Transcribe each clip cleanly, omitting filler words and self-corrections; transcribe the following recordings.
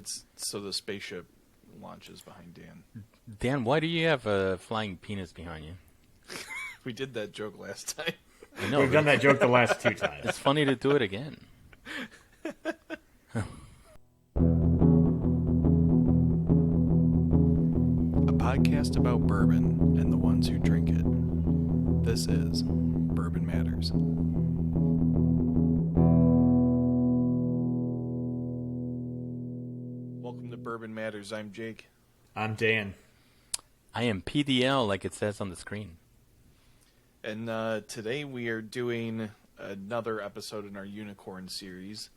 It's so the spaceship launches behind Dan. Dan, why do you have a flying penis behind you? We did that joke last time. I know, We've done that joke the last 2 times. It's funny to do it again. A podcast about bourbon and the ones who drink it. This is Bourbon Matters. Welcome to Bourbon Matters. I'm Jake. I'm Dan. I am PDL, like it says on the screen. And today we are doing another episode in our Unicorn series.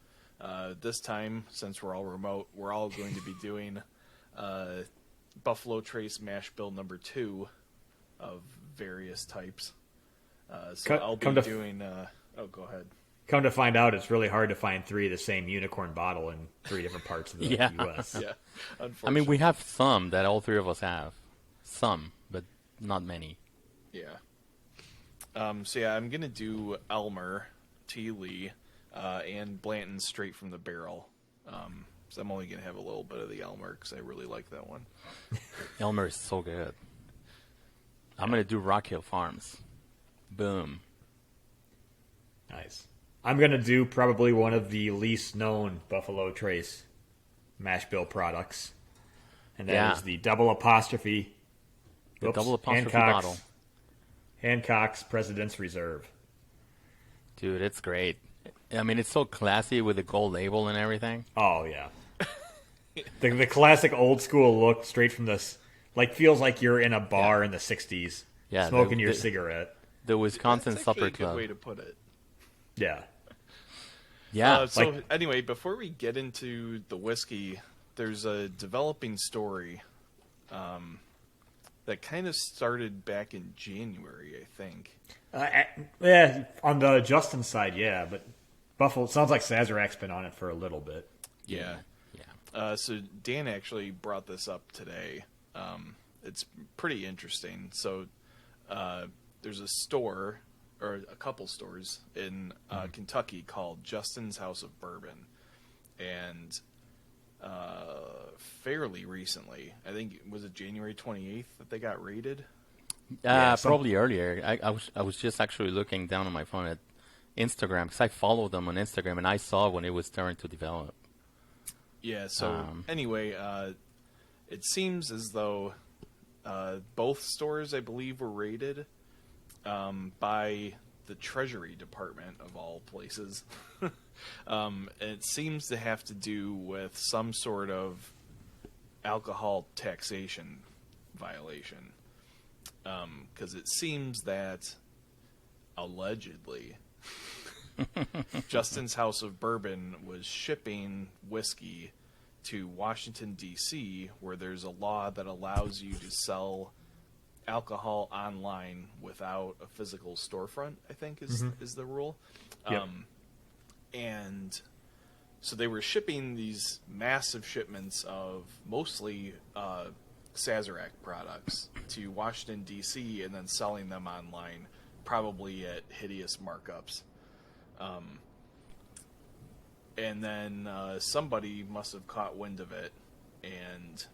This time, since we're all remote, we're all going to be doing Buffalo Trace Mash Bill number 2 of various types. I'll be doing... go ahead. Come to find out, it's really hard to find 3 of the same unicorn bottle in 3 different parts of the Yeah. U.S. Yeah, unfortunately. I mean, we have some that all 3 of us have. Some, but not many. Yeah. I'm going to do Elmer, T. Lee, and Blanton straight from the barrel. So I'm only going to have a little bit of the Elmer because I really like that one. Elmer is so good. I'm going to do Rock Hill Farms. Boom. Nice. I'm going to do probably one of the least known Buffalo Trace mash bill products. And that is the double apostrophe. The double apostrophe bottle. Hancock's President's Reserve. Dude, it's great. I mean, it's so classy with the gold label and everything. Oh, yeah. the classic old school look straight from this. Like, feels like you're in a bar in the 60s. Yeah, smoking your cigarette. The Wisconsin That's Supper actually a good Club. way to put it. Yeah. Yeah. Anyway, before we get into the whiskey, there's a developing story that kind of started back in January, I think. Yeah, on the Justin side, yeah, but Buffalo, it sounds like Sazerac's been on it for a little bit. Yeah. So Dan actually brought this up today. It's pretty interesting. So there's a store, or a couple stores in Kentucky called Justin's House of Bourbon. And fairly recently, I think, was it January 28th that they got raided? Probably earlier. I was just actually looking down on my phone at Instagram because I followed them on Instagram and I saw when it was starting to develop. Yeah. So anyway, it seems as though both stores, I believe, were raided by the Treasury Department of all places. And it seems to have to do with some sort of alcohol taxation violation. Because it seems that, allegedly, Justin's House of Bourbon was shipping whiskey to Washington, D.C., where there's a law that allows you to sell alcohol online without a physical storefront, I think is the rule. Yep. And so they were shipping these massive shipments of mostly Sazerac products to Washington, D.C., and then selling them online, probably at hideous markups. And then somebody must have caught wind of it, and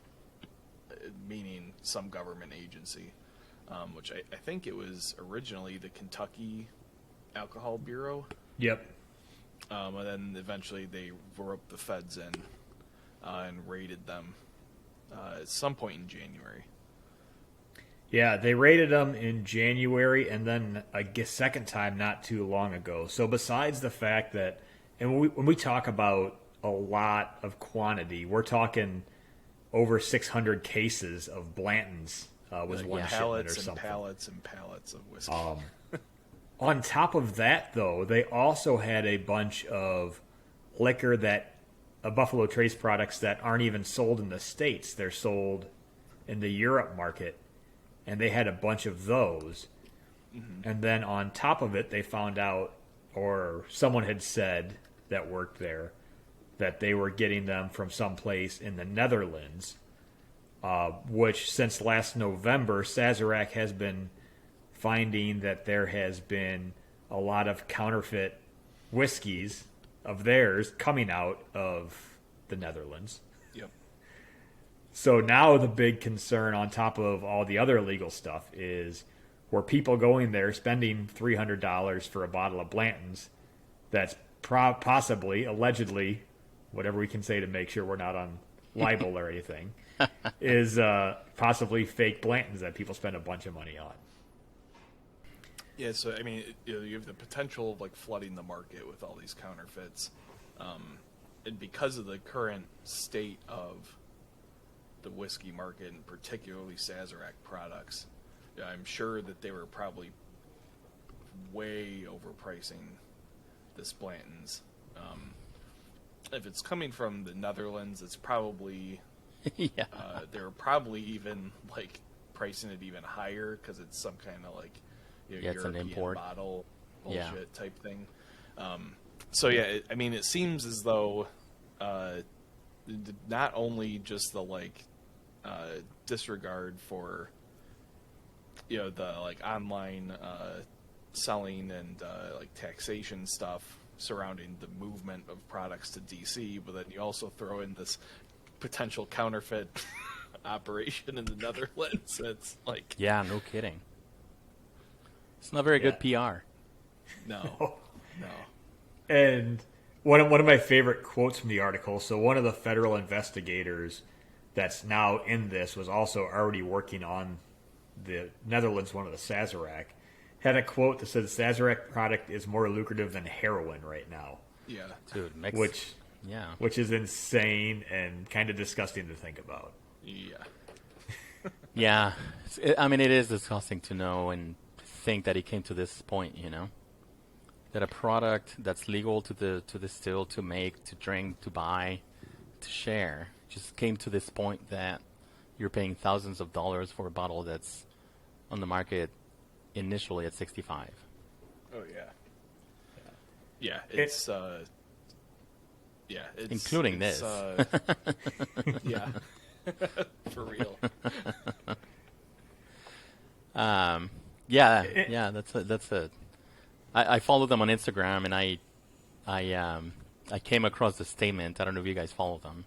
meaning some government agency, which I think it was originally the Kentucky Alcohol Bureau. Yep. And then eventually they roped the feds in and raided them at some point in January. Yeah, they raided them in January and then a second time not too long ago. So besides the fact that, and when we talk about a lot of quantity, we're talking over 600 cases of Blanton's was one shipment or something. Pallets and pallets of whiskey. On top of that, though, they also had a bunch of liquor Buffalo Trace products that aren't even sold in the States. They're sold in the Europe market, and they had a bunch of those. Mm-hmm. And then on top of it, they found out, or someone had said that worked there, that they were getting them from someplace in the Netherlands, which since last November, Sazerac has been finding that there has been a lot of counterfeit whiskeys of theirs coming out of the Netherlands. Yep. So now the big concern on top of all the other illegal stuff is were people going there spending $300 for a bottle of Blanton's that's possibly, allegedly, whatever we can say to make sure we're not on libel or anything, is possibly fake Blanton's that people spend a bunch of money on. Yeah, so I mean, you have the potential of like flooding the market with all these counterfeits, and because of the current state of the whiskey market, and particularly Sazerac products, I'm sure that they were probably way overpricing this Blanton's. If it's coming from the Netherlands, it's probably Yeah. they're probably even like pricing it even higher because it's some kind of like it's an European import bottle bullshit type thing. So yeah, I mean, it seems as though not only just the like disregard for the like online selling and like taxation stuff surrounding the movement of products to DC, but then you also throw in this potential counterfeit operation in the Netherlands. It's like, yeah, no kidding. It's not very good PR. No. And one of my favorite quotes from the article, so one of the federal investigators that's now in this was also already working on the Netherlands one of the Sazerac, had a quote that said the Sazerac product is more lucrative than heroin right now. Yeah. Dude, which is insane and kind of disgusting to think about. Yeah. Yeah. I mean, it is disgusting to know and think that it came to this point, that a product that's legal to distill, to make, to drink, to buy, to share, just came to this point that you're paying thousands of dollars for a bottle that's on the market initially at $65. Oh yeah. It's including this. Yeah. For real. Yeah, that's a. I follow them on Instagram, and I came across the statement. I don't know if you guys follow them.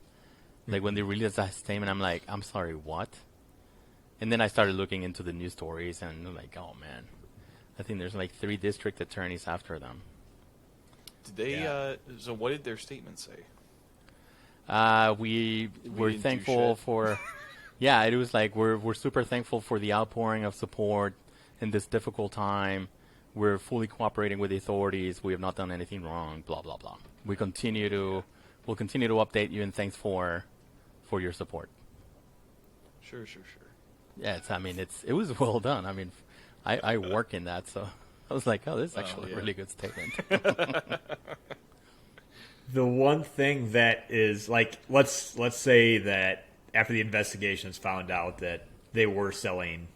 Like when they released that statement, I'm like, I'm sorry, what? And then I started looking into the news stories, and I'm like, oh man, I think there's like 3 district attorneys after them. Did they? So what did their statement say? We were thankful for. Yeah, it was like we're super thankful for the outpouring of support in this difficult time. We're fully cooperating with the authorities. We have not done anything wrong. Blah blah blah. We'll continue to update you, and thanks for your support. Sure. Yeah, it was well done. I mean, I work in that, so I was like, oh, this is actually a really good statement. The one thing that is like, let's say that after the investigations found out that they were selling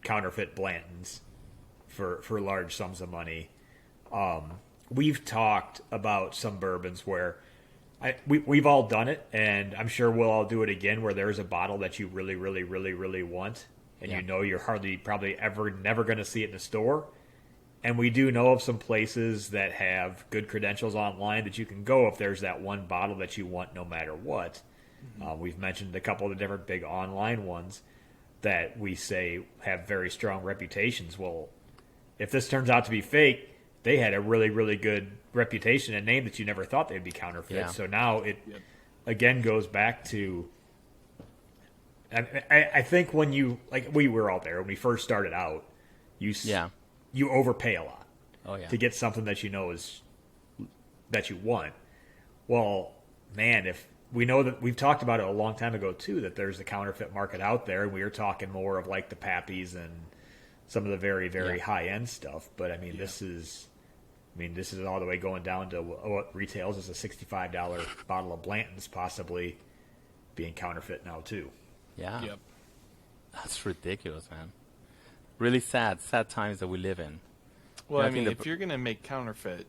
counterfeit Blantons for large sums of money. We've talked about some bourbons where we've all done it, and I'm sure we'll all do it again, where there's a bottle that you really, really, really, really want, and you're probably never going to see it in a store. And we do know of some places that have good credentials online that you can go if there's that one bottle that you want no matter what. Mm-hmm. We've mentioned a couple of the different big online ones that we say have very strong reputations. Well, if this turns out to be fake, they had a really, really good reputation and name that you never thought they'd be counterfeit. Yeah. So now it again goes back to, I think when you, like we were out there, when we first started out, you overpay a lot to get something that you know is that you want. Well, man, if we know that we've talked about it a long time ago too, that there's a counterfeit market out there, and we were talking more of like the Pappies and some of the very, very high end stuff. But I mean, this is all the way going down to what retails as a $65 bottle of Blanton's possibly being counterfeit now too. Yeah. Yep. That's ridiculous, man. Really sad times that we live in. Well, I mean, if you're going to make counterfeit,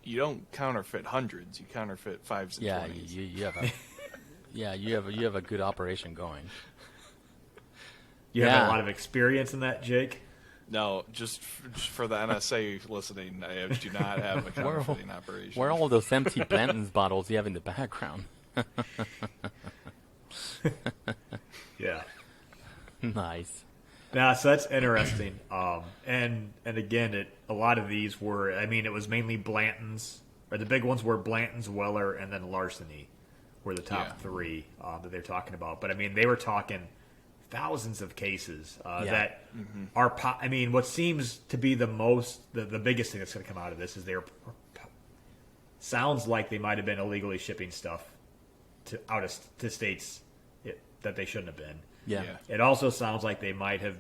you don't counterfeit hundreds. You counterfeit fives and 20s. You have a good operation going. You have a lot of experience in that, Jake? No, just for the NSA listening, I do not have a counterfeiting operation. Where are all those empty Blanton's bottles you have in the background? Yeah. Nice. Yeah, so that's interesting. And again, a lot of these were, I mean, it was mainly Blanton's, or the big ones were Blanton's, Weller, and then Larceny were the top three that they're talking about. But I mean, they were talking thousands of cases that are. I mean, what seems to be the biggest thing that's going to come out of this is sounds like they might have been illegally shipping stuff to states that they shouldn't have been. Yeah. It also sounds like they might have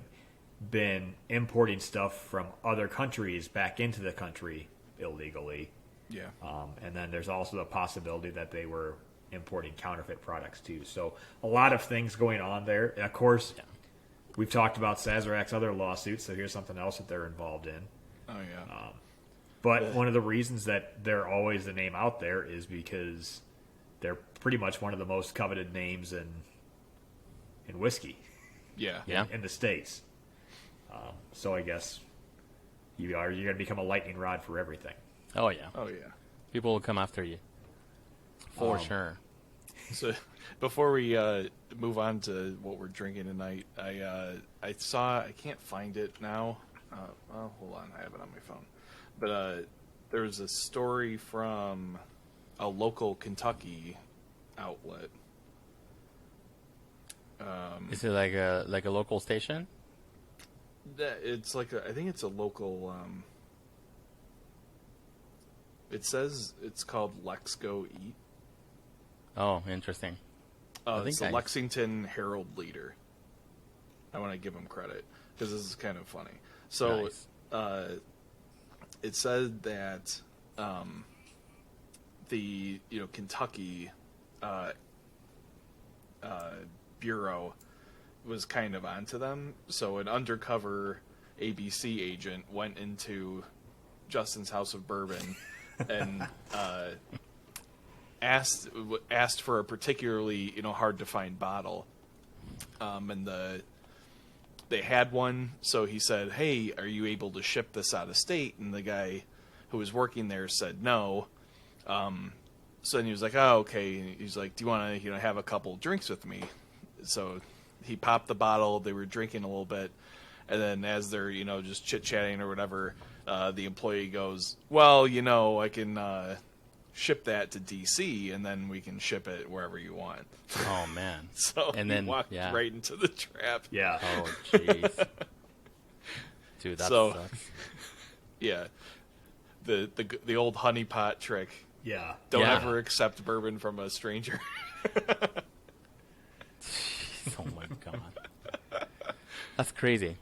been importing stuff from other countries back into the country illegally. Yeah. And then there's also the possibility that they were importing counterfeit products too. So a lot of things going on there. And of course, we've talked about Sazerac's other lawsuits, so here's something else that they're involved in. Oh, yeah. But one of the reasons that they're always the name out there is because they're pretty much one of the most coveted names in whiskey. Yeah. In the States. So I guess you're going to become a lightning rod for everything. Oh, yeah. Oh, yeah. People will come after you. For sure. So before we move on to what we're drinking tonight, I can't find it now. Well, hold on, I have it on my phone. But there was a story from a local Kentucky outlet. Is it like a local station? It's like I think it's a local. It says it's called Lex Go Eat. Oh, interesting. It's the Lexington Herald Leader. I want to give them credit because this is kind of funny. So, Nice. It said that the Kentucky bureau was kind of onto them. So an undercover ABC agent went into Justin's House of Bourbon and asked for a particularly hard to find bottle, and they had one. So he said, "Hey, are you able to ship this out of state?" And the guy who was working there said no. So then he was like, "Oh, okay." And he's like, "Do you want to have a couple drinks with me?" So he popped the bottle. They were drinking a little bit, and then as they're just chit chatting or whatever, the employee goes, "Well, I can ship that to DC, and then we can ship it wherever you want." Oh, man. So and he then walked right into the trap. Yeah. Oh, jeez. Dude, that sucks. Yeah. The old honeypot trick. Yeah. Don't ever accept bourbon from a stranger. Oh, my God. That's crazy.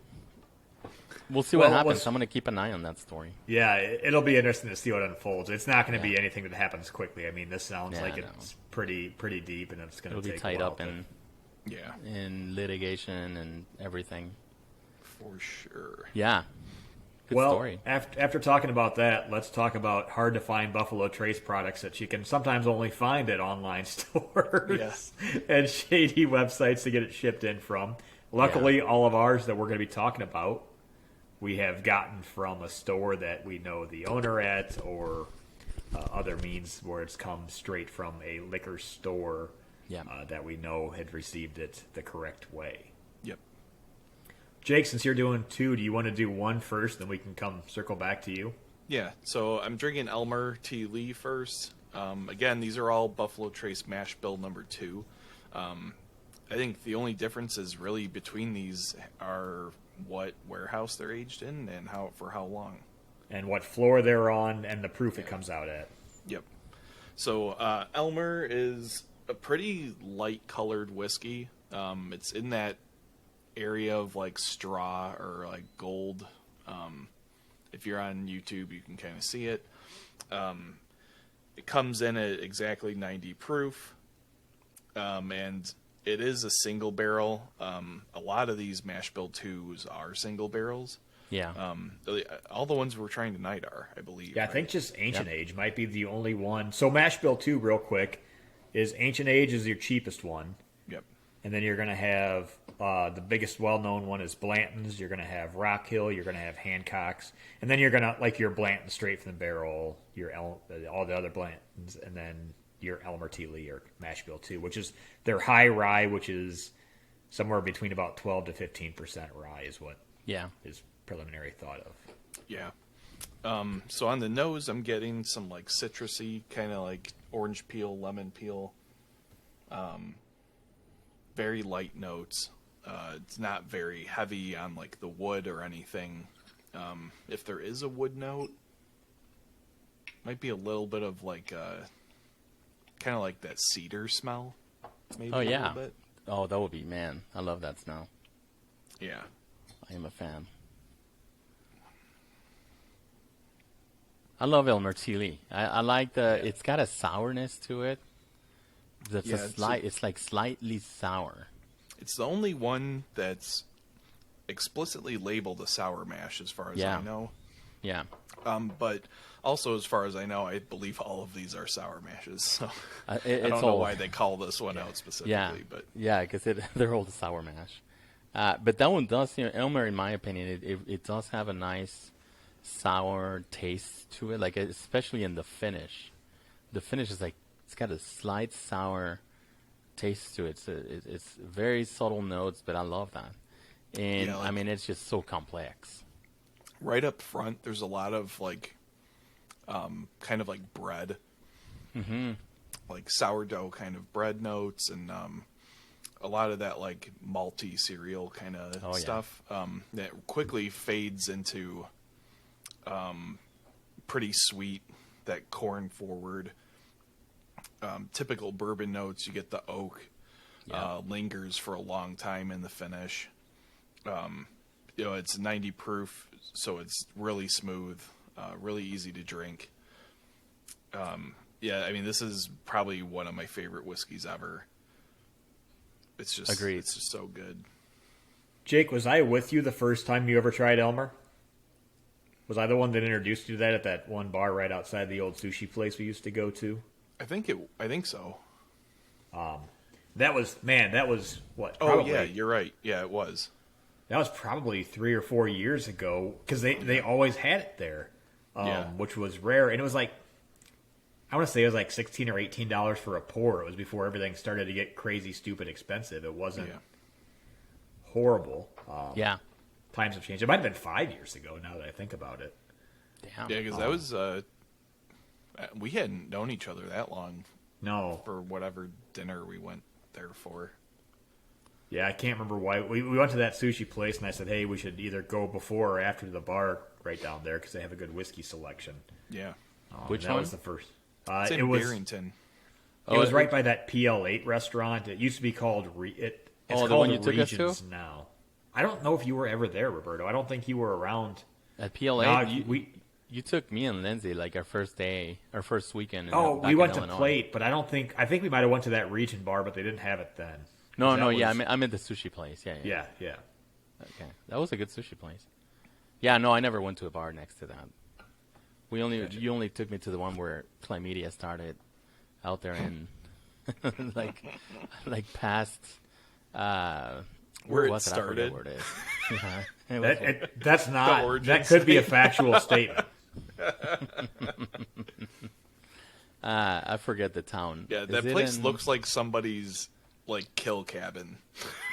We'll see what happens. I'm going to keep an eye on that story. Yeah, it'll be interesting to see what unfolds. It's not going to be anything that happens quickly. I mean, this sounds like it's pretty deep, and it's going to take tied a while up in litigation and everything. For sure. Yeah. Good story. After talking about that, let's talk about hard to find Buffalo Trace products that you can sometimes only find at online stores and shady websites to get it shipped in from. Luckily, all of ours that we're going to be talking about, we have gotten from a store that we know the owner at, or other means where it's come straight from a liquor store that we know had received it the correct way. Yep. Jake, since you're doing two, do you want to do one first, then we can come circle back to you? Yeah, so I'm drinking Elmer T. Lee first. Again, these are all Buffalo Trace Mash Bill number 2. I think the only differences really between these are what warehouse they're aged in and for how long. And what floor they're on and the proof it comes out at. Yep. So Elmer is a pretty light-colored whiskey. It's in that area of like straw or like gold. If you're on YouTube, you can kind of see it. It comes in at exactly 90 proof, and it is a single barrel. A lot of these mash bill 2s are single barrels. Yeah. All the ones we're trying tonight are, I believe. Yeah, I think just Ancient Age might be the only one. So mash bill 2, real quick, is Ancient Age is your cheapest one. Yep. And then you're going to have the biggest well-known one is Blanton's. You're going to have Rock Hill. You're going to have Hancock's. And then you're going to, like your Blanton straight from the barrel, all the other Blantons. And then your Elmer T. Lee or mash bill too, which is their high rye, which is somewhere between about 12 to 15% rye is what is preliminary thought of. Yeah. So on the nose, I'm getting some like citrusy, kind of like orange peel, lemon peel. Very light notes. It's not very heavy on like the wood or anything. If there is a wood note, might be a little bit of like kind of like that cedar smell. Maybe Oh, a yeah. little bit. Oh, that would be, man. I love that smell. Yeah. I am a fan. I love Elmer T. Lee. I like it's got a sourness to it. It's like slightly sour. It's the only one that's explicitly labeled a sour mash, as far as I know. Yeah. But also, as far as I know, I believe all of these are sour mashes. So I it's don't know why they call this one out specifically. Yeah, But because they're all the sour mash. But that one does, Elmer, in my opinion, it does have a nice sour taste to it, like especially in the finish. The finish is like it's got a slight sour taste to it. It's very subtle notes, but I love that. And I mean, it's just so complex. Right up front, there's a lot of like, kind of like bread, like sourdough kind of bread notes, and a lot of that like malty cereal kind of stuff. That quickly fades into pretty sweet, that corn forward. Typical bourbon notes. You get the oak, lingers for a long time in the finish. It's 90 proof, so it's really smooth, really easy to drink. I mean, this is probably one of my favorite whiskeys ever. It's just, Agreed. It's just so good. Jake, was I with you the first time you ever tried Elmer? Was I the one that introduced you to that at that one bar right outside the old sushi place we used to go to? I think so. That was what? Oh, yeah, you're right. Yeah, it was. That was probably 3 or 4 years ago, because they always had it there, which was rare. And it was like, I want to say it was like $16 or $18 for a pour. It was before everything started to get crazy, stupid expensive. It wasn't horrible. Times have changed. It might have been 5 years ago now that I think about it. Damn. Yeah, because that was, we hadn't known each other that long. No. For whatever dinner we went there for. Yeah, I can't remember why. We went to that sushi place, and I said, hey, we should either go before or after the bar right down there, because they have a good whiskey selection. Yeah. Which that one? was the first. It's in Barrington. It was right by that PL8 restaurant. It used to be called it's called the one you took us Regions to? now. I don't know if you were ever there, Roberto. I don't think you were around. At PL8, you took me and Lindsay like our first weekend. We went to Plate, but I think we might have went to that Region bar, but they didn't have it then. I'm at the sushi place. Yeah. Okay, that was a good sushi place. Yeah, no, I never went to a bar next to that. You only took me to the one where chlamydia started, out there in like past where it started. Where it is. That's not. That could be a factual statement. I forget the town. Yeah, that place looks like somebody's like kill cabin.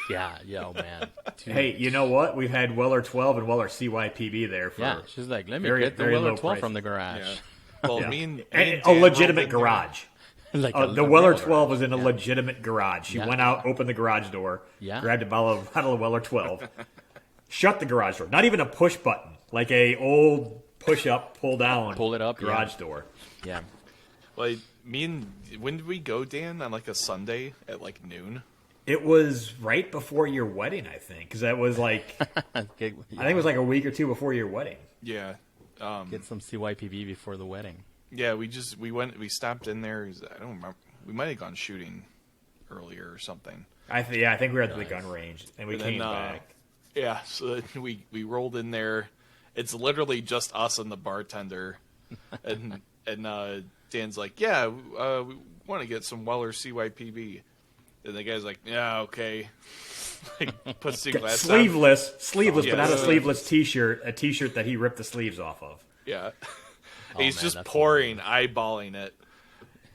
Yeah, oh man. Dude. Hey, you know what? We've had Weller 12 and Weller CYPB there for she's like, let me get the Weller 12 from the garage. Yeah. Well, me and a legitimate garage. Like the Weller 12 was in a legitimate garage. She went out, opened the garage door, grabbed a bottle of Weller 12, shut the garage door. Not even a push button, like a old push up, pull down, pull it up garage door. Yeah. Like when did we go, Dan? On like a Sunday at like noon. It was right before your wedding, I think, because that was like I think it was like a week or two before your wedding. Yeah. Get some CYPB before the wedding. Yeah, we stopped in there. I don't remember. We might have gone shooting earlier or something. I think we were at the gun range, and we came back. Yeah, so we rolled in there. It's literally just us and the bartender, and Dan's like, yeah, we want to get some Weller CYPB. And the guy's like, yeah, okay. Like, puts the glass sleeveless, but not a sleeveless T-shirt. A T-shirt that he ripped the sleeves off of. Yeah. He's just pouring, eyeballing it.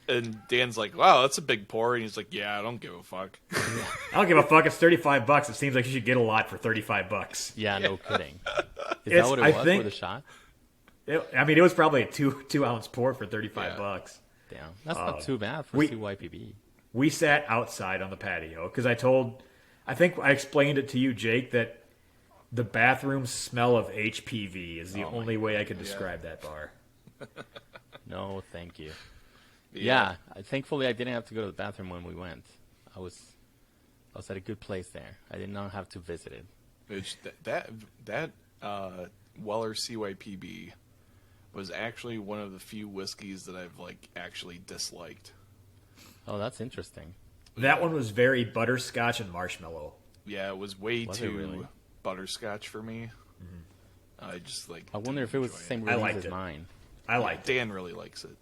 And Dan's like, wow, that's a big pour. And he's like, yeah, I don't give a fuck. I don't give a fuck. It's $35. It seems like you should get a lot for $35. Yeah, no kidding. Is that what it was for the shot? It was probably a 2-ounce pour for $35. Damn, that's not too bad for CYPB. We sat outside on the patio because I think I explained it to you, Jake, that the bathroom smell of HPV is the only way I could describe that bar. No, thank you. Yeah, thankfully I didn't have to go to the bathroom when we went. I was at a good place there. I did not have to visit it. Which that Weller CYPB was actually one of the few whiskeys that I've actually disliked. Oh, that's interesting. That one was very butterscotch and marshmallow. Yeah, it was way too butterscotch for me. Mm-hmm. I just I wonder if it was the same release as mine. I liked it. Dan really likes it.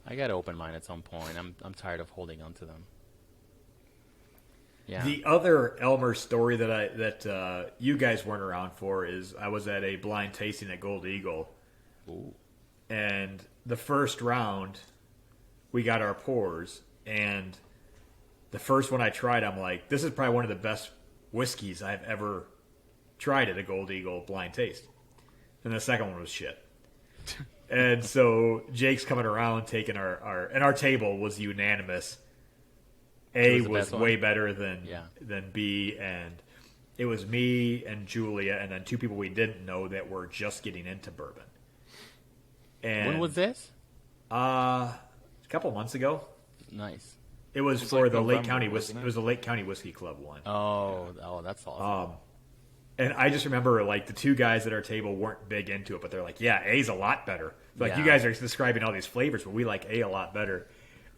I gotta open mine at some point. I'm tired of holding on to them. Yeah. The other Elmer story that you guys weren't around for is I was at a blind tasting at Gold Eagle. Ooh. And the first round, we got our pours, and the first one I tried, I'm like, this is probably one of the best whiskeys I've ever tried at a Gold Eagle blind taste. And the second one was shit. And so Jake's coming around taking our table was unanimous. A was way better than B, and it was me and Julia and then two people we didn't know that were just getting into bourbon. And when was this? A couple months ago. Nice. It was for the Lake County Whiskey. It was the Lake County Whiskey Club one. Oh, that's awesome. And I just remember, the two guys at our table weren't big into it, but they're like, yeah, A's a lot better. You guys are describing all these flavors, but we like A a lot better.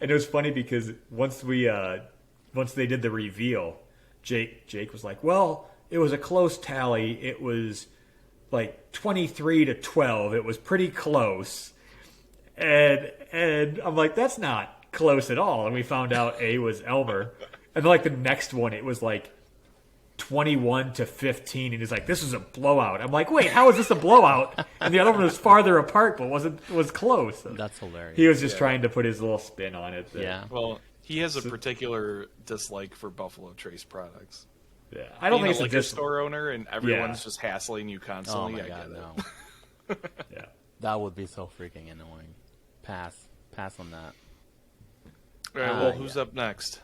And it was funny because once they did the reveal, Jake was like, well, it was a close tally. It was 23-12. It was pretty close. And I'm like, that's not close at all. And we found out A was Elmer. And then the next one, it was 21-15, and he's like, this is a blowout. I'm like, wait, how is this a blowout? And the other one was farther apart, but was close. That's hilarious. He was just trying to put his little spin on it. Yeah. Well, he has a particular dislike for Buffalo Trace products. Yeah, I don't think it's a store owner, and everyone's just hassling you constantly. Oh my God, no. Yeah, that would be so freaking annoying. Pass on that. All right, well, who's up next?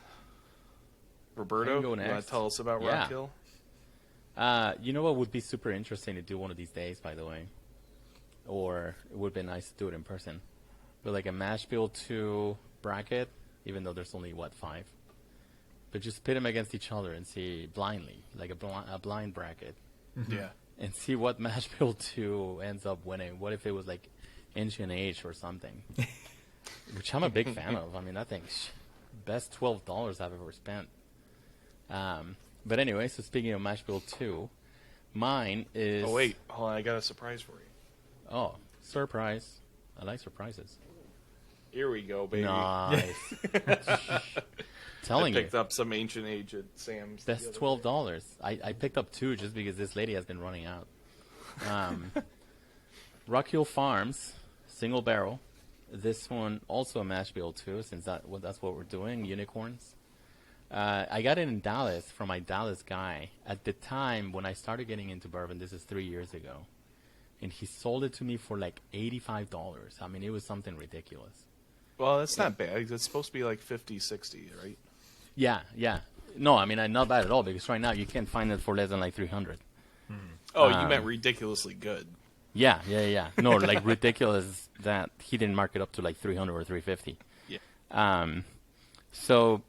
Roberto, you want to tell us about Rock Hill? You know what would be super interesting to do one of these days, by the way? Or it would be nice to do it in person. But a mash bill 2 bracket, even though there's only, 5? But just pit them against each other and see blindly, a blind bracket. Mm-hmm. Yeah. And see what mash bill 2 ends up winning. What if it was inch and H or something? Which I'm a big fan of. I mean, I think best $12 I've ever spent. But anyway, so speaking of mash bill 2, mine is... Oh, wait. Hold on. I got a surprise for you. Oh, surprise. I like surprises. Here we go, baby. Nice. Telling you. I picked up some Ancient Age at Sam's. Best $12. I picked up 2 just because this lady has been running out. Rock Hill Farms, single barrel. This one also a mash bill 2, since that's what we're doing, unicorns. I got it in Dallas from my Dallas guy. At the time when I started getting into bourbon, this is 3 years ago, and he sold it to me for $85. I mean, it was something ridiculous. Well, that's not bad. It's supposed to be $50, $60, right? Yeah. No, I mean, not bad at all, because right now you can't find it for less than $300. Mm-hmm. Oh, you meant ridiculously good. Yeah. No, ridiculous that he didn't mark it up to $300 or $350. Yeah. So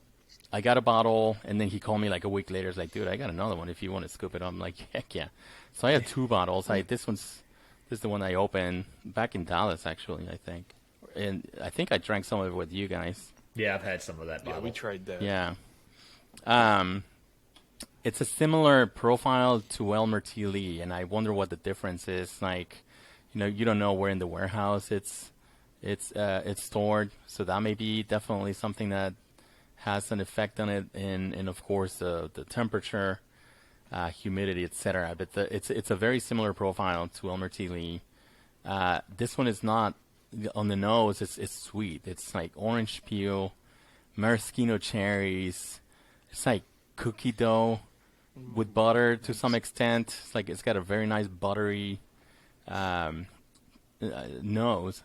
I got a bottle, and then he called me a week later. He's like, dude, I got another one if you want to scoop it up. I'm like, heck yeah. So I have 2 bottles. This is the one I opened back in Dallas, actually, I think. And I think I drank some of it with you guys. Yeah, I've had some of that bottle. Yeah, we tried that. Yeah. It's a similar profile to Elmer T. Lee, and I wonder what the difference is. You don't know where in the warehouse it's stored, so that may be definitely something that has an effect on it, and of course the temperature, humidity, etc. But it's a very similar profile to Elmer T. Lee. This one is not on the nose, it's sweet. It's like orange peel, maraschino cherries. It's like cookie dough with butter to some extent. It's like it's got a very nice buttery nose.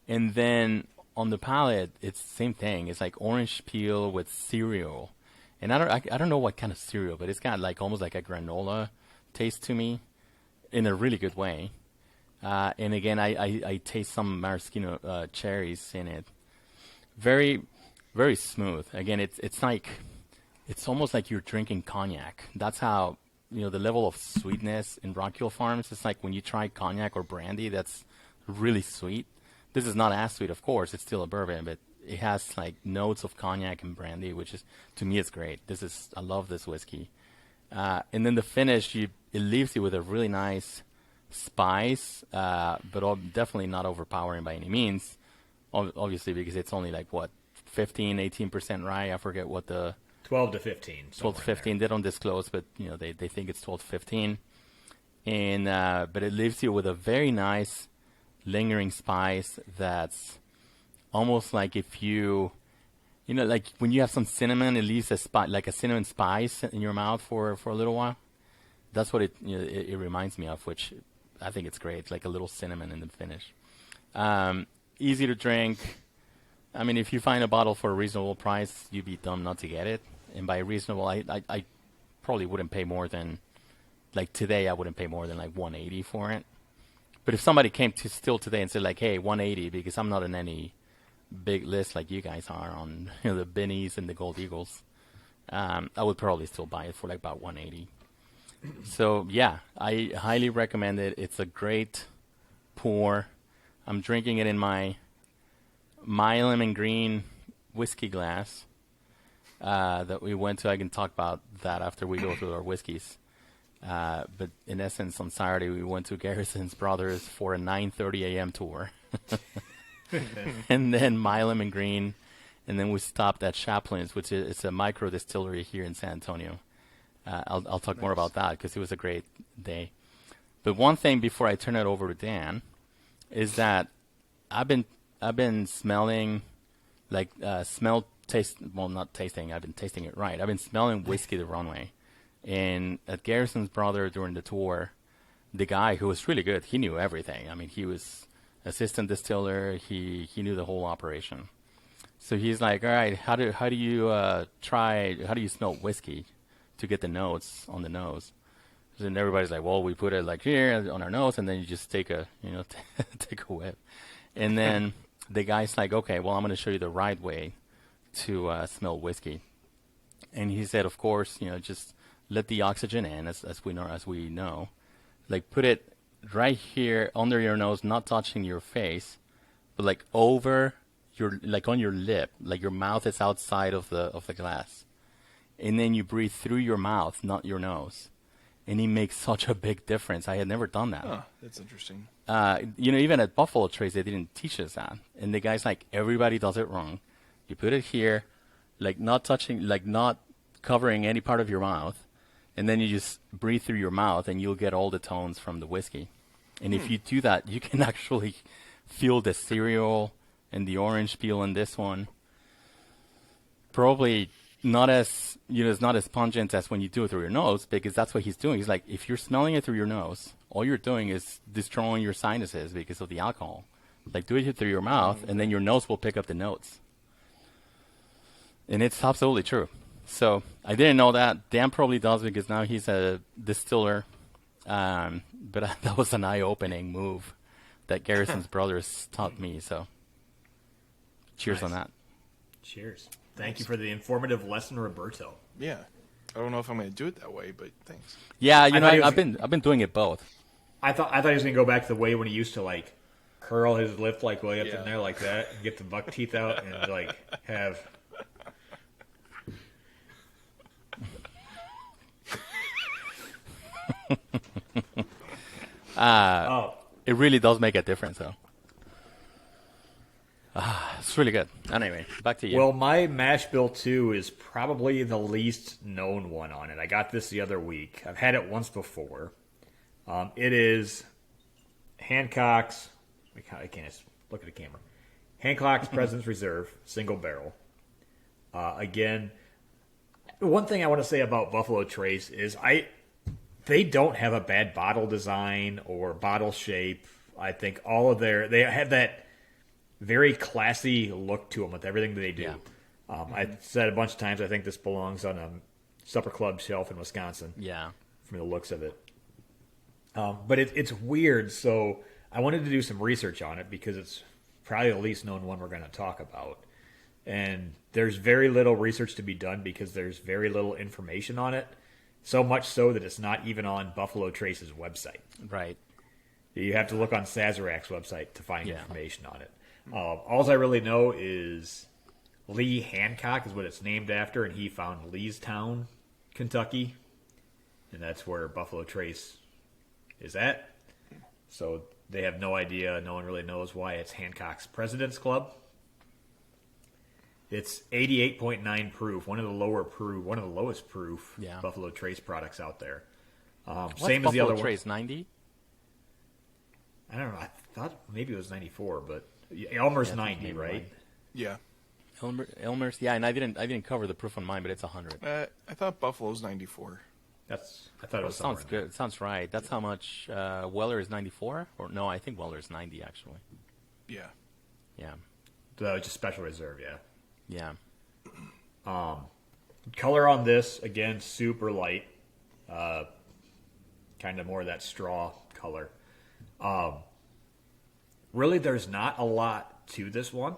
And then on the palate, it's the same thing. It's like orange peel with cereal. And I don't know what kind of cereal, but it's got like almost like a granola taste to me in a really good way. And again, I taste some maraschino cherries in it. Very, very smooth. Again, it's like, it's almost like you're drinking cognac. That's how, the level of sweetness in Rock Hill Farms. It's like when you try cognac or brandy, that's really sweet. This is not as sweet, of course. It's still a bourbon, but it has like notes of cognac and brandy, which is, to me, it's great. I love this whiskey. And then the finish, it leaves you with a really nice spice, but definitely not overpowering by any means. Obviously, because it's only like 15, 18% rye. I forget what the 12 to 15. 12 to 15. They don't disclose, but they think it's 12 to 15. And but it leaves you with a very nice lingering spice that's almost like if like when you have some cinnamon, it leaves like a cinnamon spice in your mouth for a little while. That's what it reminds me of, which I think it's great. It's like a little cinnamon in the finish. Easy to drink. I mean, if you find a bottle for a reasonable price, you'd be dumb not to get it. And by reasonable, I probably wouldn't pay more than, like today, I wouldn't pay more than like $180 for it. But if somebody came to still today and said like, hey, $180, because I'm not in any big list like you guys are on the Bennies and the Gold Eagles, I would probably still buy it for like about $180. So yeah, I highly recommend it. It's a great pour. I'm drinking it in my Lemon Green whiskey glass that we went to. I can talk about that after we go through our whiskeys. But in essence, on Saturday, we went to Garrison's Brothers for a 9:30 a.m. tour. And then my Lemon Green. And then we stopped at Chaplin's, which is a micro distillery here in San Antonio. I'll talk more about that because it was a great day. But one thing before I turn it over to Dan is that I've been smelling like not tasting. I've been tasting it right. I've been smelling whiskey the wrong way. And at Garrison's Brother during the tour, the guy who was really good, he knew everything. I mean, he was assistant distiller. He knew the whole operation. So he's like, all right, how do you smell whiskey to get the notes on the nose? And everybody's like, well, we put it like here on our nose, and then you just take a whiff. And then the guy's like, okay, well, I'm going to show you the right way to smell whiskey. And he said, of course, just let the oxygen in, as we know. Like put it right here under your nose, not touching your face, but like over like on your lip, like your mouth is outside of the glass. And then you breathe through your mouth, not your nose. And it makes such a big difference. I had never done that. Oh, that's interesting. Even at Buffalo Trace, they didn't teach us that. And the guy's like, everybody does it wrong. You put it here, like not touching, like not covering any part of your mouth. And then you just breathe through your mouth, and you'll get all the tones from the whiskey. And if you do that, you can actually feel the cereal and the orange peel in this one. Probably not as, it's not as pungent as when you do it through your nose, because that's what he's doing. He's like, if you're smelling it through your nose, all you're doing is destroying your sinuses because of the alcohol. Like, do it through your mouth, and then your nose will pick up the notes. And it's absolutely true. So I didn't know that. Dan probably does because now he's a distiller. But that was an eye-opening move that Garrison's Brothers taught me. So cheers on that. Cheers. Thank you for the informative lesson, Roberto. Yeah. I don't know if I'm going to do it that way, but thanks. Yeah, I've been doing it both. I thought he was going to go back to the way when he used to like curl his lip like way up in there like that, and get the buck teeth out, and like have. It really does make a difference, though. It's really good. Anyway, back to you. Well, my mash bill 2 is probably the least known one on it. I got this the other week. I've had it once before. It is Hancock's. I can't. look at the camera. Hancock's President's Reserve, single barrel. Again, one thing I want to say about Buffalo Trace is they don't have a bad bottle design or bottle shape. I think they have that very classy look to them with everything that they do. Yeah. I've said a bunch of times I think this belongs on a supper club shelf in Wisconsin. Yeah. From the looks of it. But it's weird, so I wanted to do some research on it because it's probably the least known one we're going to talk about. And there's very little research to be done because there's very little information on it. So much so that it's not even on Buffalo Trace's website. Right. You have to look on Sazerac's website to find information on it. All I really know is Lee Hancock is what it's named after, and he found Leestown, Kentucky. And that's where Buffalo Trace is at. So they have no idea. No one really knows why it's Hancock's President's Club. It's 88.9 proof, one of the lowest proof Buffalo Trace products out there. Same as the other one. Trace 90? I don't know. I thought maybe it was 94, but Elmer's 90, right? Yeah. Elmer's, and I didn't cover the proof on mine, but it's 100. I thought Buffalo's 94. I thought it was sounds good. It sounds right. That's how much Weller is 94, or no? I think Weller is 90 actually. Yeah. Yeah. Just special reserve, yeah. Yeah. Color on this again, super light. Kind of more of that straw color. Really, there's not a lot to this one.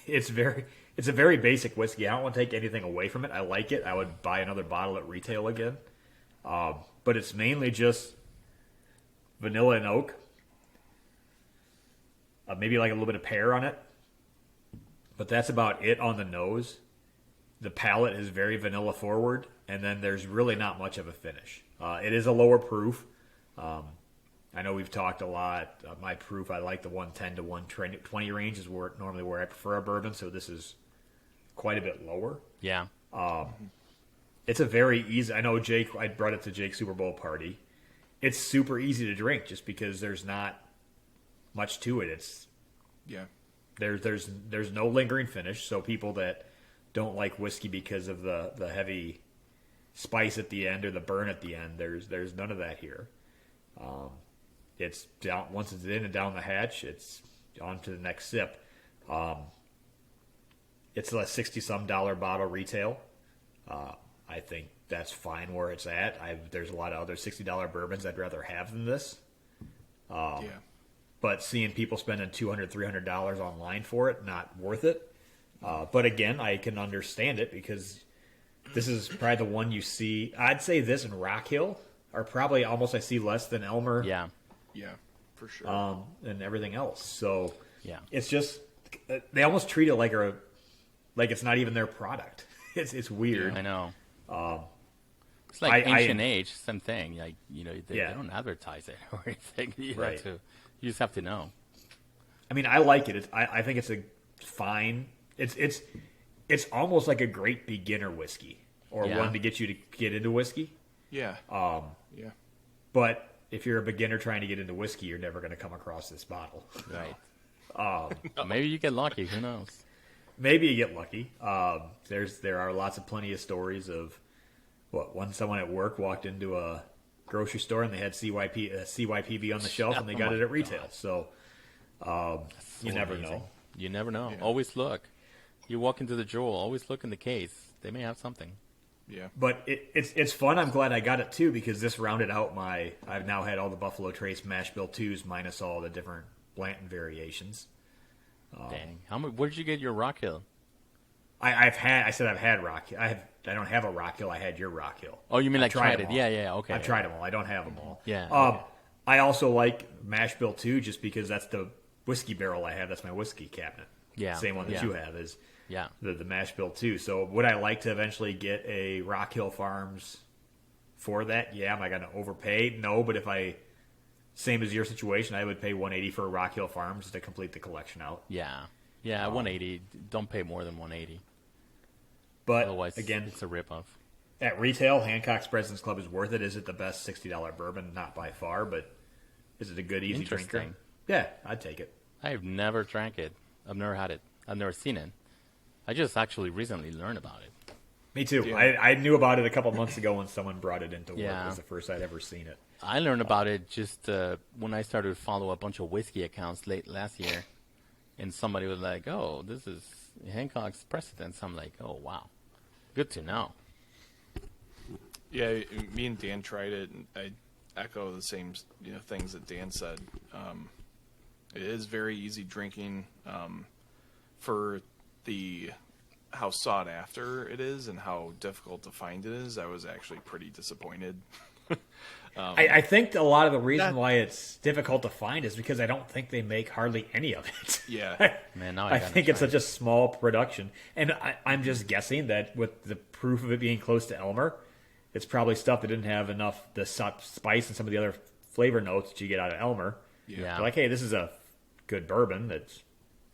It's a very basic whiskey. I don't want to take anything away from it. I like it. I would buy another bottle at retail again. But it's mainly just vanilla and oak. Maybe like a little bit of pear on it. But that's about it on the nose. The palate is very vanilla forward, and then there's really not much of a finish. It is a lower proof. I know we've talked a lot. My proof, I like the 110 to 120 range is normally where I prefer a bourbon, so this is quite a bit lower. Yeah. It's a very easy. I know Jake. I brought it to Jake's Super Bowl party. It's super easy to drink just because there's not much to it. There's no lingering finish, so people that don't like whiskey because of the heavy spice at the end or the burn at the end, there's none of that here. It's down once it's in and down the hatch, it's on to the next sip. It's a $60-some bottle retail. I think that's fine where it's at. There's a lot of other $60 bourbons I'd rather have than this. But seeing people spending $200, $300 online for it, not worth it. But again, I can understand it because this is probably the one you see. I'd say this and Rock Hill are probably almost I see less than Elmer. Yeah, for sure. And everything else. So it's just they almost treat it like it's not even their product. It's weird. I know. It's like Ancient Age, same thing. Like they don't advertise it or anything. You just have to know. I mean, I like it. I think it's a fine. It's almost like a great beginner whiskey or one to get you to get into whiskey. Yeah. But if you're a beginner trying to get into whiskey, you're never going to come across this bottle. Right. Maybe you get lucky. Who knows? Maybe you get lucky. There are plenty of stories of when someone at work walked into a grocery store and they had CYPB on the shelf and they got it at retail. God. So you never know. You never know. Yeah. Always look. You walk into the Jewel, always look in the case. They may have something. Yeah. But it's fun. I'm glad I got it too because this rounded out I've now had all the Buffalo Trace mash bill 2s minus all the different Blanton variations. Dang. Where did you get your Rock Hill? I've had Rock Hill. I don't have a Rock Hill. I had your Rock Hill. Oh, you mean like tried it? Yeah, okay. I've tried them all. I don't have them all. Yeah. Okay. I also like Mash Bill 2 just because that's the whiskey barrel I have. That's my whiskey cabinet. Yeah. Same one that you have is the Mash Bill 2. So would I like to eventually get a Rock Hill Farms for that? Yeah. Am I going to overpay? No, but same as your situation, I would pay $180 for a Rock Hill Farms to complete the collection out. Yeah. Yeah, $180. Don't pay more than $180. But otherwise, again, it's a ripoff. At retail, Hancock's President's Club is worth it. Is it the best $60 bourbon? Not by far, but is it a good, easy drinker? Yeah, I'd take it. I've never drank it. I've never had it. I've never seen it. I just actually recently learned about it. Me too. Yeah. I knew about it a couple months ago when someone brought it into work. Yeah. It was the first I'd ever seen it. I learned about it just when I started to follow a bunch of whiskey accounts late last year, and somebody was like, "Oh, this is Hancock's Precedence." I'm like, "Oh, wow, good to know." Yeah, me and Dan tried it, and I echo the same things that Dan said. It is very easy drinking for how sought after it is and how difficult to find it is. I was actually pretty disappointed. I think a lot of the reason why it's difficult to find is because I don't think they make hardly any of it. Yeah. Man, now I gotta think it's try such a small production. And I'm just guessing that with the proof of it being close to Elmer, it's probably stuff that didn't have enough the spice and some of the other flavor notes that you get out of Elmer. Yeah. They're like, hey, this is a good bourbon. That's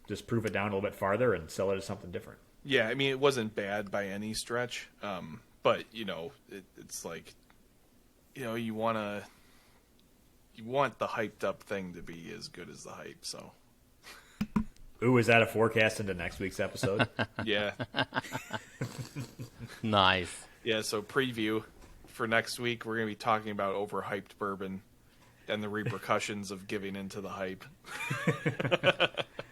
just proof it down a little bit farther and sell it as something different. Yeah, I mean, it wasn't bad by any stretch. But, it's like, you want the hyped up thing to be as good as the hype, so. Ooh, is that a forecast into next week's episode? Yeah. Nice. Yeah, so preview for next week, we're going to be talking about overhyped bourbon and the repercussions of giving into the hype.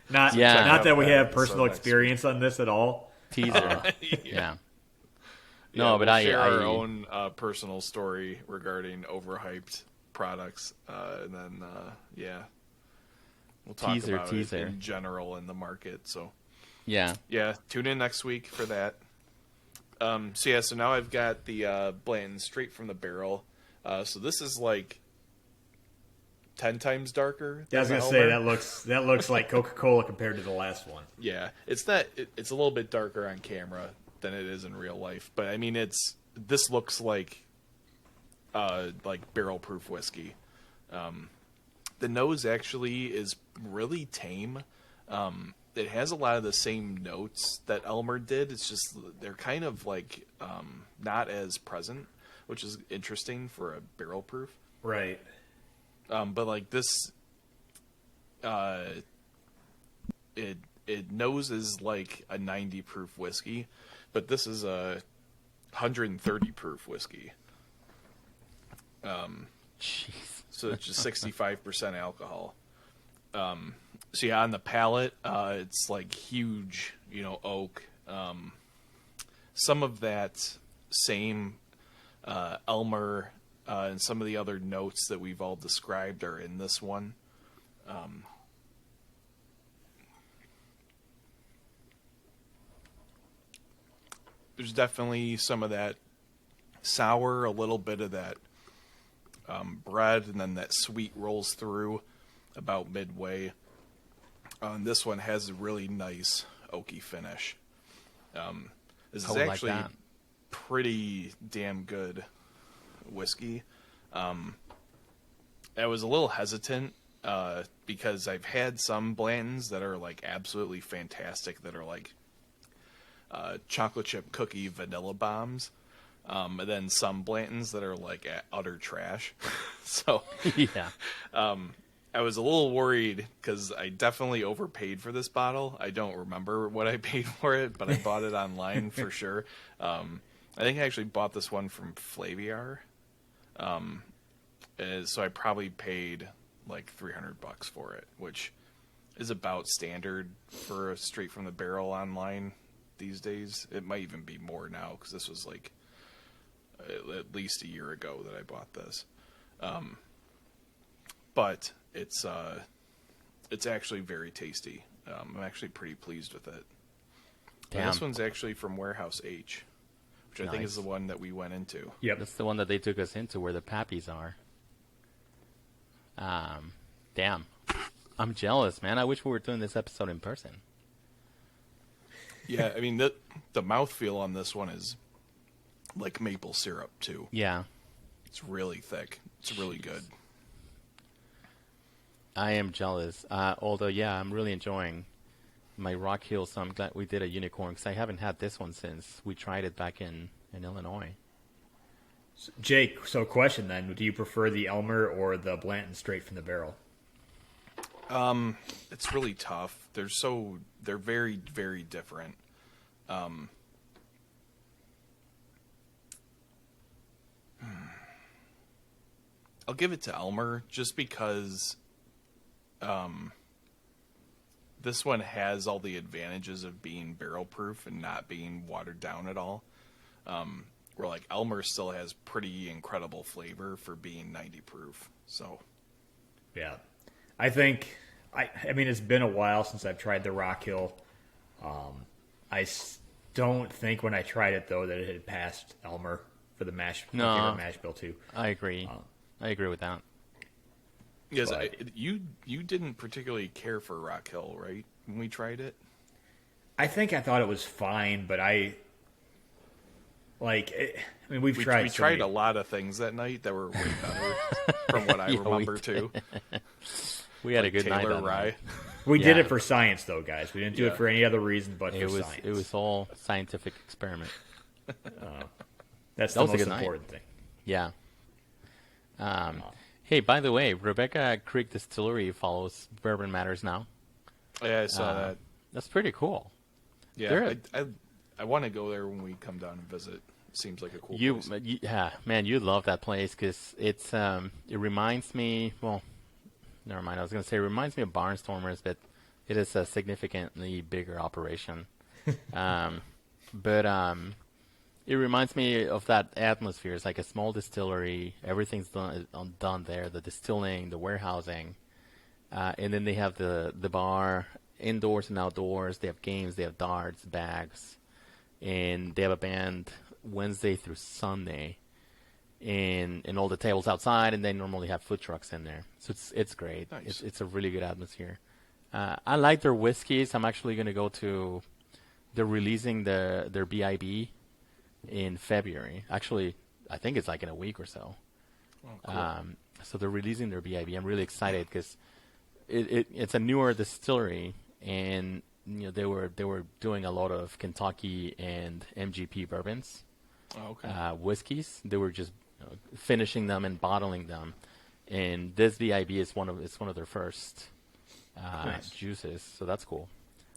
Not that we have personal experience on this at all. Teaser. Yeah. No, Yeah, but we'll share our own personal story regarding overhyped products, and then we'll talk about it in general in the market. So yeah, tune in next week for that. So now I've got the Blanton straight from the barrel. So this is like 10 times darker. Yeah, I was gonna say that looks like Coca-Cola compared to the last one. Yeah, it's a little bit darker on camera than it is in real life, but I mean this looks like barrel proof whiskey. The nose actually is really tame. It has a lot of the same notes that Elmer did. It's just they're kind of like not as present, which is interesting for a barrel proof. Right. But like this, it noses like a 90 proof whiskey, but this is a 130 proof whiskey. Jeez. So it's just 65% alcohol. So yeah, on the palate, it's like huge, oak. Some of that same Elmer and some of the other notes that we've all described are in this one. There's definitely some of that sour, a little bit of that bread, and then that sweet rolls through about midway. And this one has a really nice oaky finish. This is actually pretty damn good whiskey. I was a little hesitant because I've had some Blantons that are like absolutely fantastic, that are like chocolate chip cookie vanilla bombs. And then some Blantons that are like utter trash. So yeah. I was a little worried because I definitely overpaid for this bottle. I don't remember what I paid for it, but I bought it online for sure. I think I actually bought this one from Flaviar. So I probably paid like $300 for it, which is about standard for a straight from the barrel online these days. It might even be more now because this was like at least a year ago that I bought this. But it's actually very tasty. I'm actually pretty pleased with it. This one's actually from Warehouse H, which I think is the one that we went into. Yep. That's the one that they took us into, where the Pappies are. Damn. I'm jealous, man. I wish we were doing this episode in person. Yeah, I mean, the mouthfeel on this one is like maple syrup, too. Yeah. It's really thick. It's really good. I am jealous. Although, yeah, I'm really enjoying my Rock Hill, so I'm glad we did a unicorn, because I haven't had this one since we tried it back in Illinois. Jake, so question then, do you prefer the Elmer or the Blanton straight from the barrel? It's really tough. They're very, very different. I'll give it to Elmer just because this one has all the advantages of being barrel proof and not being watered down at all. Where like Elmer still has pretty incredible flavor for being 90 proof. So Yeah. I think, I mean, it's been a while since I've tried the Rock Hill. Don't think when I tried it, though, that it had passed Elmer for the mash bill, too. I agree. I agree with that. yes, you didn't particularly care for Rock Hill, right? When we tried it. I think I thought it was fine, but we tried a lot of things that night that were way better from what I remember too. We had a good Taylor night. Rye. We did it for science, though, guys. We didn't do it for any other reason but for science. It was all scientific experiment. That's the most important thing. Yeah. Hey, by the way, Rebecca Creek Distillery follows Bourbon Matters now. Yeah, I saw that. That's pretty cool. Yeah, I want to go there when we come down and visit. Seems like a cool place. Man, you'd love that place because it's it reminds me. Well, never mind. I was going to say it reminds me of Barnstormers, but it is a significantly bigger operation. But it reminds me of that atmosphere. It's like a small distillery. Everything's done there. The distilling, the warehousing, and then they have the bar, indoors and outdoors. They have games. They have darts, bags, and they have a band Wednesday through Sunday, and all the tables outside. And they normally have food trucks in there. So it's great. Nice. It's a really good atmosphere. I like their whiskeys. I'm actually going to go to. They're releasing their BIB in February. Actually, I think it's like in a week or so. Oh, cool. So they're releasing their BIB. I'm really excited because it's a newer distillery, and they were doing a lot of Kentucky and MGP bourbons, whiskeys. They were just finishing them and bottling them, and this BIB is one of their first juices. So that's cool.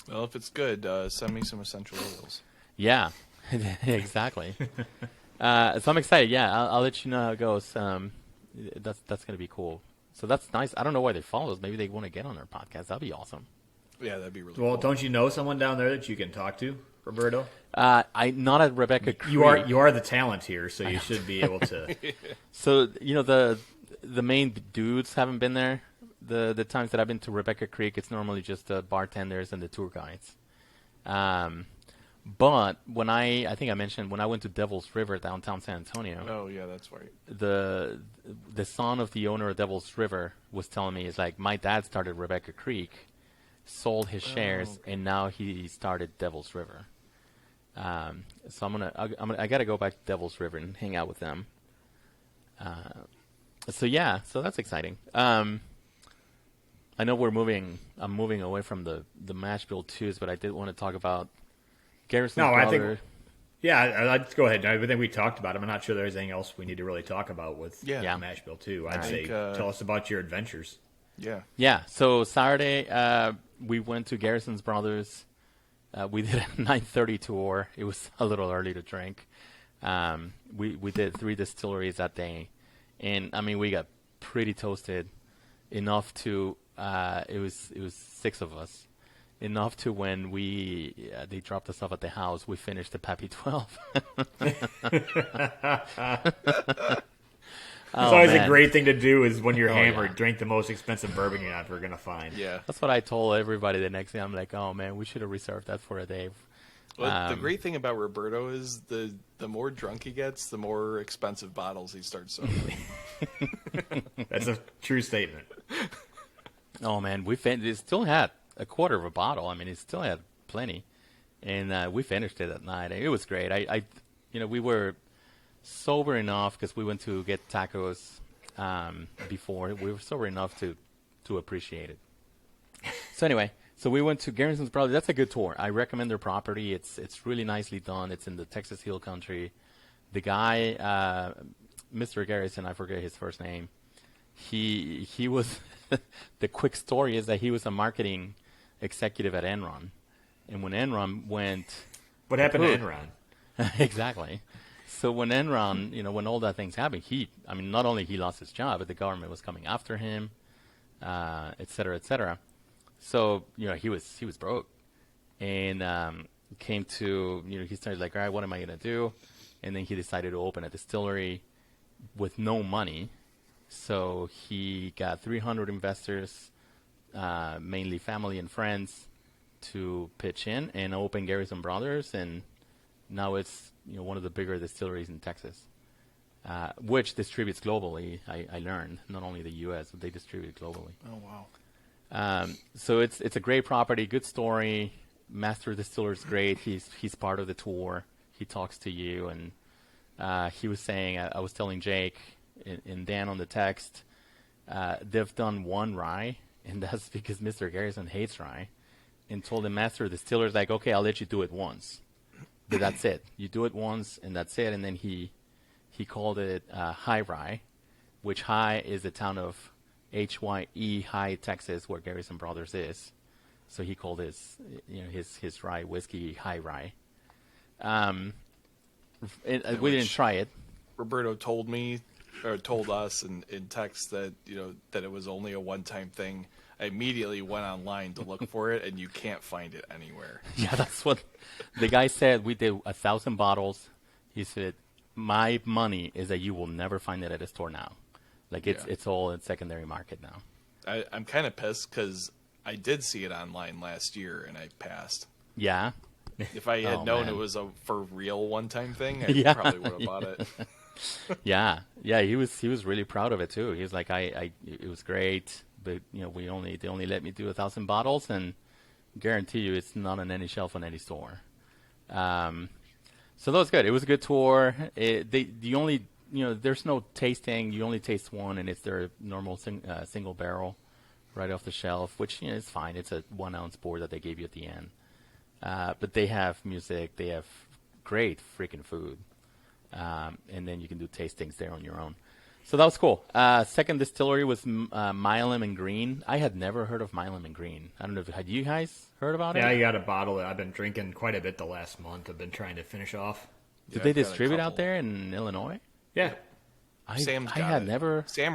Well, if it's good, send me some essential oils. Yeah, exactly. So I'm excited. Yeah, I'll let you know how it goes. That's going to be cool. So that's nice. I don't know why they follow us. Maybe they want to get on our podcast. That'd be awesome. Yeah, that'd be really cool. Well, don't you know someone down there that you can talk to, Roberto? I not at Rebecca Creek. You are the talent here, so you should be able to. So the main dudes haven't been there. The times that I've been to Rebecca Creek, it's normally just the bartenders and the tour guides. But when I think I mentioned when I went to Devil's River downtown San Antonio. Oh yeah, that's right. The son of the owner of Devil's River was telling me, it's like, my dad started Rebecca Creek, sold his shares, and now he started Devil's River. So I gotta go back to Devil's River and hang out with them. So that's exciting. I know I'm moving away from the mash bill twos, but I did want to talk about Garrison's brother. Let's go ahead. I think we talked about him. I'm not sure there's anything else we need to really talk about with mash bill 2. I'd say tell us about your adventures. Yeah. So Saturday, we went to Garrison's Brothers. We did a 9:30 tour. It was a little early to drink. We did 3 distilleries that day, and I mean we got pretty toasted, enough to it was 6 of us, enough to when they dropped us off at the house, we finished the Pappy 12. It's always a great thing to do is when you're hammered, drink the most expensive bourbon you're ever going to find. Yeah. That's what I told everybody the next day. I'm like, oh, man, we should have reserved that for a day. Well, the great thing about Roberto is the more drunk he gets, the more expensive bottles he starts opening. That's a true statement. Oh, man, it still had a quarter of a bottle. I mean, it still had plenty. And we finished it at night. It was great. We were sober enough because we went to get tacos before. We were sober enough to appreciate it. So anyway, we went to Garrison's Brothers. That's a good tour. I recommend their property. It's really nicely done. It's in the Texas Hill Country. The guy, Mr. Garrison, I forget his first name. he was the quick story is that he was a marketing executive at Enron, and when Enron went, What happened to Enron? exactly. So when Enron, when all that things happened, not only he lost his job, but the government was coming after him, et cetera, et cetera. So he was broke, and came to he started like, all right, what am I gonna do? And then he decided to open a distillery with no money. So he got 300 investors, mainly family and friends, to pitch in and open Garrison Brothers, and now it's one of the bigger distilleries in Texas, which distributes globally. I learned not only the U.S. but they distribute globally. Oh wow! So it's a great property, good story. Master Distiller is great. He's part of the tour. He talks to you, and he was saying, I was telling Jake and Dan on the text, they've done one rye, and that's because Mr. Garrison hates rye, and told the master distiller, like, okay, I'll let you do it once, but that's it. You do it once, and that's it. And then he called it High Rye, which High is the town of Hye, High, Texas, where Garrison Brothers is. So he called his rye whiskey High Rye. We didn't try it. Roberto told me, or told us in text that that it was only a one-time thing. I immediately went online to look for it, and you can't find it anywhere. Yeah, that's what the guy said. We did 1,000 bottles. He said, my money is that you will never find it at a store now. Like it's all in secondary market now. I'm kind of pissed because I did see it online last year, and I passed. Yeah. If I had known it was a for real one-time thing, I probably would have bought it. Yeah, he was really proud of it too. He was like, it was great, but they only let me do 1,000 bottles, and guarantee you it's not on any shelf on any store. So that was good. It was a good tour. There's no tasting. You only taste one, and it's their normal single barrel, right off the shelf, which is fine. It's a 1 ounce pour that they gave you at the end. But they have music. They have great freaking food. And then you can do tastings there on your own. So that was cool. Second distillery was Milam and Green. I had never heard of Milam and Green. I don't know had you guys heard about it? Yeah, I got a bottle that I've been drinking quite a bit the last month. I've been trying to finish off. Did they distribute out there in Illinois? Yeah. Sam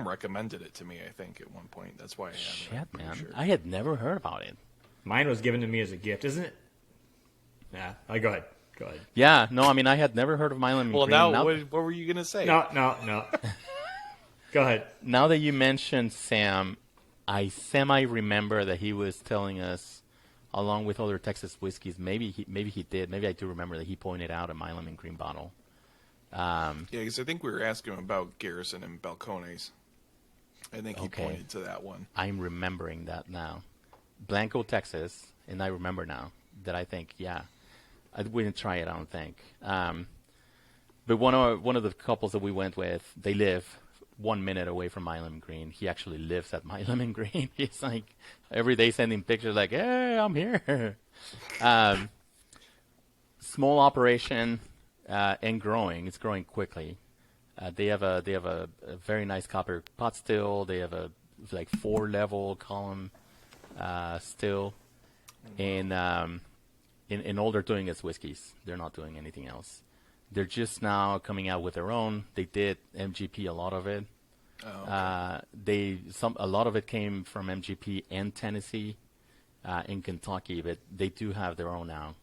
recommended it to me, I think, at one point. That's why I have it. Shit, man. Sure. I had never heard about it. Mine was given to me as a gift, isn't it? Yeah. Go ahead. Yeah, no, I had never heard of Milam and Green. Well, now what were you going to say? No. Go ahead. Now that you mentioned Sam, I semi-remember that he was telling us, along with other Texas whiskeys, maybe he did. Maybe I do remember that he pointed out a Milam and Green bottle. Yeah, because I think we were asking him about Garrison and Balcones. I think he pointed to that one. I'm remembering that now. Blanco, Texas, and I remember now that I think, we didn't try it, I don't think. But one of the couples that we went with, they live 1 minute away from Milam and Green. He actually lives at Milam and Green. He's like every day sending pictures like, hey, I'm here. Small operation and growing. It's growing quickly. They have a very nice copper pot still. They have a 4-level column still, and all they're doing is whiskeys. They're not doing anything else. They're just now coming out with their own. They did MGP, a lot of it. Oh, okay. A lot of it came from MGP and Tennessee, in Kentucky, but they do have their own now.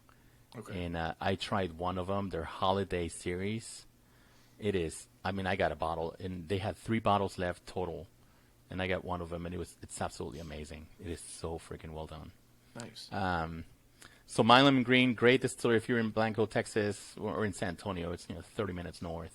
Okay. And I tried one of them, their holiday series. It is. I got a bottle, and they had 3 bottles left total, and I got one of them, and it's absolutely amazing. It is so freaking well done. Nice. So Milam and Green, great distillery if you're in Blanco, Texas, or in San Antonio. It's 30 minutes north.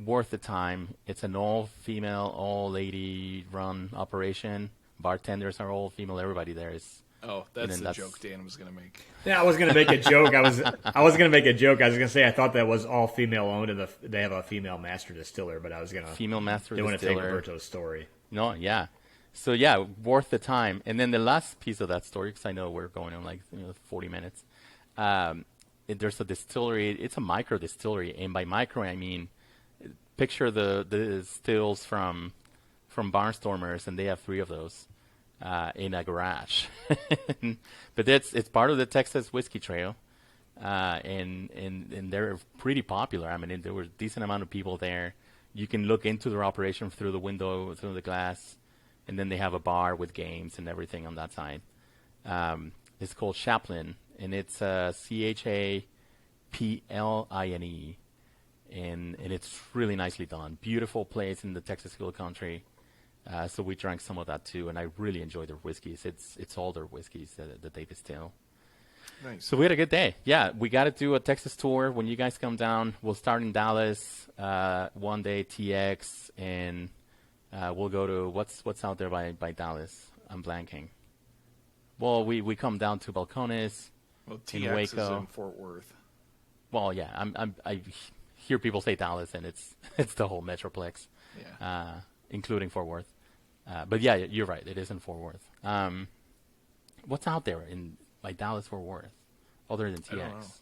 Worth the time. It's an all-female, all-lady run operation. Bartenders are all female. Everybody there is. Oh, that's the joke Dan was going to make. Yeah, I was going to make a joke. I was going to make a joke. I was going to say I thought that was all female owned, and they have a female master distiller. But I was going to female master distiller. distiller. Want to take Roberto's story. No, yeah. So worth the time. And then the last piece of that story, because I know we're going on 40 minutes. There's a distillery. It's a micro distillery, and by micro I mean picture the stills from from Barnstormers, and they have 3 of those in a garage. But it's part of the Texas Whiskey Trail, and they're pretty popular. I mean, there were a decent amount of people there. You can look into their operation through the window, through the glass, and then they have a bar with games and everything on that side. It's called Chaplin, and it's Chapline, and it's really nicely done. Beautiful place in the Texas Hill Country. So we drank some of that too, and I really enjoy their whiskeys. It's all their whiskeys that they distill. Nice. So we had a good day. Yeah, we got to do a Texas tour when you guys come down. We'll start in Dallas, one day TX, and we'll go to what's out there by Dallas. I'm blanking. Well, we come down to Balcones, Well, in TX Waco. is in Fort Worth. Well, yeah, I hear people say Dallas, and it's the whole metroplex, Yeah. including Fort Worth. But yeah, you're right. It is in Fort Worth. What's out there in Dallas, Fort Worth, other than I don't know. TX?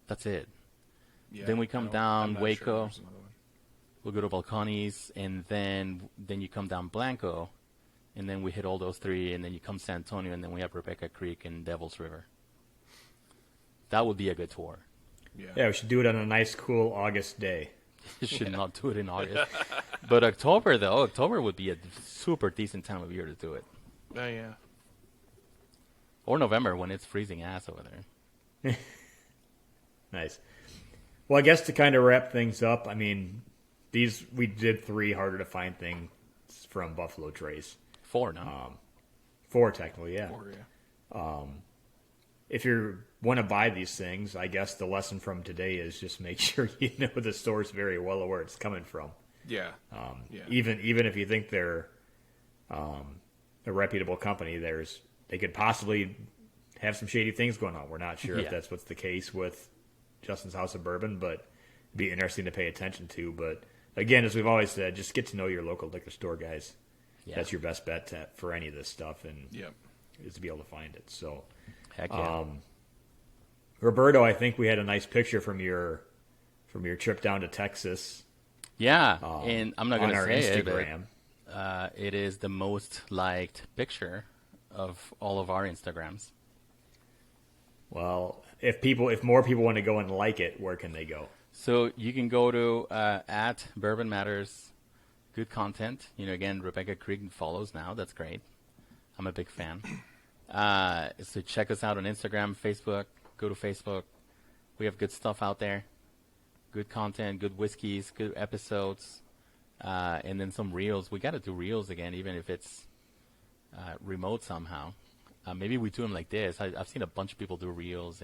That's it. Yeah, Then we come down I'm not Waco. Sure there's another one. We'll go to Balcones, and then you come down Blanco, and then we hit all those 3, and then you come San Antonio, and then we have Rebecca Creek and Devil's River. That would be a good tour. Yeah, we should do it on a nice, cool August day. You should not do it in August. But October would be a super decent time of year to do it. Oh, yeah. Or November when it's freezing ass over there. Nice. Well, I guess to kind of wrap things up, I mean, we did 3 harder to find things from Buffalo Trace. 4, no? 4 technically, yeah. 4, yeah. If you want to buy these things, I guess the lesson from today is just make sure you know the source very well where it's coming from. Yeah. Yeah. Even if you think they're a reputable company, they could possibly have some shady things going on. We're not sure if that's what's the case with Justin's House of Bourbon, but it'd be interesting to pay attention to. But again, as we've always said, just get to know your local liquor store guys. Yeah. That's your best bet for any of this stuff, and Yep. is to be able to find it. So, Heck yeah. Roberto, I think we had a nice picture from your trip down to Texas. Yeah, and I'm not going on to our say Instagram. it, but it is the most liked picture of all of our Instagrams. Well, if more people want to go and like it, where can they go? So you can go to at Bourbon Matters, good content. Again, Rebecca Creek follows now. That's great. I'm a big fan. So check us out on Instagram, Facebook. Go to Facebook. We have good stuff out there. Good content, good whiskeys, good episodes, and then some reels. We got to do reels again, even if it's remote somehow. Maybe we do them like this. I've seen a bunch of people do reels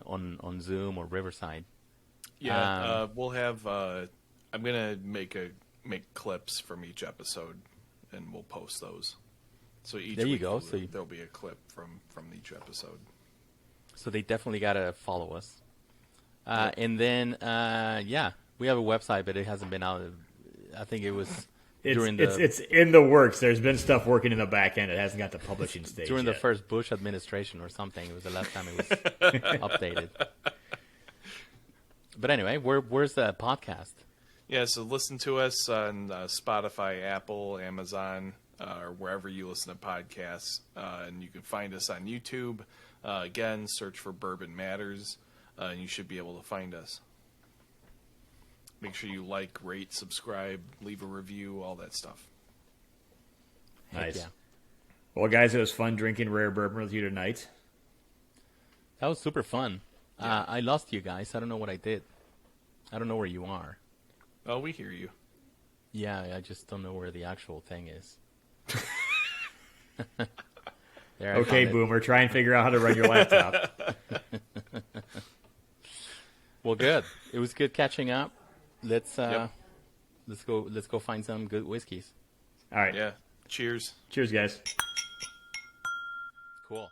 on Zoom or Riverside. Yeah, we'll have. I'm gonna make clips from each episode, and we'll post those. So each There you week go. there'll be a clip from each episode. So they definitely got to follow us. And then, we have a website, but it hasn't been out. I think it was It's in the works. There's been stuff working in the back end. It hasn't got the publishing stage during yet. the first Bush administration or something. It was the last time it was updated. But anyway, where's the podcast? Yeah, so listen to us on Spotify, Apple, Amazon, or wherever you listen to podcasts. And you can find us on YouTube. Again, search for Bourbon Matters, and you should be able to find us. Make sure you like, rate, subscribe, leave a review, all that stuff. Nice. Yeah. Well, guys, it was fun drinking rare bourbon with you tonight. That was super fun. Yeah. I lost you guys. I don't know what I did. I don't know where you are. Oh, we hear you. Yeah, I just don't know where the actual thing is. There, I Okay, found it. Boomer, try and figure out how to run your laptop. Well, good. It was good catching up. Let's Yep. let's go find some good whiskeys. All right. Yeah. Cheers. Cheers, guys. Cool.